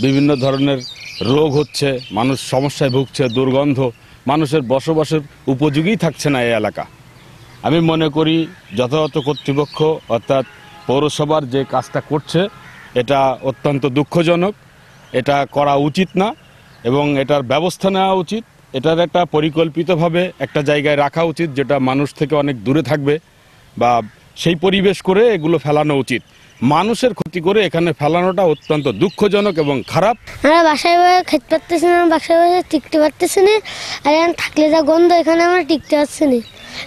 বিভিন্ন ধরনের রোগ হচ্ছে, মানুষ সমস্যায় ভুগছে, দুর্গন্ধ, মানুষের বসবাসের উপযোগী থাকছে না এই এলাকা। আমি মনে করি যথাযথ কর্তৃপক্ষ অর্থাৎ পৌরসভার যে কাজটা করছে এটা অত্যন্ত দুঃখজনক, এটা করা উচিত না এবং এটার ব্যবস্থা নেওয়া উচিত। এটার একটা পরিকল্পিতভাবে একটা জায়গায় রাখা উচিত যেটা মানুষ থেকে অনেক দূরে থাকবে, বা সেই পরিবেশ করে এগুলো ফেলানো উচিত। মানুষের ক্ষতি করে এখানে ফেলানোটা অত্যন্ত দুঃখজনক এবং খারাপ। আমরা বাসায় খেতে পারতেছি না, বাসায় টিকতে পারতেছি না, আর এখানে থাকলে যা গন্ধ, এখানে আমরা টিকতে পারছি না।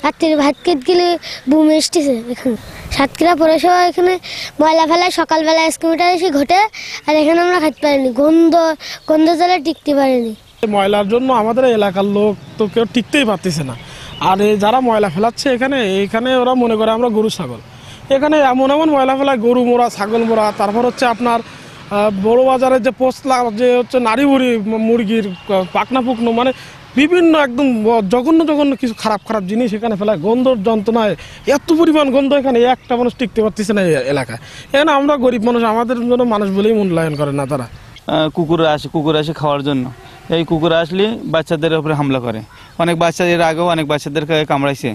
রাত্রির ভাত খেতে গেলে বুম এসতেছে। এখানে সাতক্ষীরা পৌরসভা এখানে ময়লা ফেলায় সকালবেলা স্কিমিটার এসে ঘটে, আর এখানে আমরা খেতে পারিনি, গন্ধ জলে টিকতে পারিনি। ময়লার জন্য আমাদের এলাকার লোক তো কেউ টিকতেই পারতেছে না। আর যারা ময়লা ফেলাচ্ছে এখানে ওরা মনে করে আমরা গরু ছাগল। এখানে এমন ময়লা ফেলায়, গরু মোড়া, ছাগল মোড়া, তারপর হচ্ছে আপনার বড় বাজারের যে পোস্টলা, যে হচ্ছে নাড়ি মুরগির পাকনা পুকনো, মানে বিভিন্ন একদম জঘন্য কিছু খারাপ জিনিস এখানে ফেলায়। গন্ধর যন্ত্রণায় এত পরিমাণ গন্ধ, এখানে একটা মানুষ টিকতে পারতেছে না এই এলাকায়। এখানে আমরা গরিব মানুষ, আমাদের জন্য মানুষ বলেই মূল্যায়ন করে না তারা। কুকুর আসে খাওয়ার জন্য। এই কুকুর আসলে বাচ্চাদের উপরে হামলা করে। অনেক বাচ্চা, এর আগেও অনেক বাচ্চাদেরকে কামড়াইছে।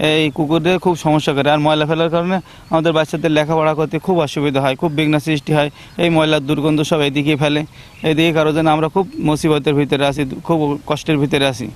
এই কুকুরদের খুব সমস্যা করে। আর ময়লা ফেলার কারণে আমাদের বাচ্চাদের লেখাপড়া করতে খুব অসুবিধা হয়, খুব বিঘ্ন সৃষ্টি হয়। এই ময়লার দুর্গন্ধ সব এদিকে ফেলে, এদিকে কারো জন্য আমরা খুব মুসিবতের ভিতরে আছি, খুব কষ্টের ভিতরে আছি।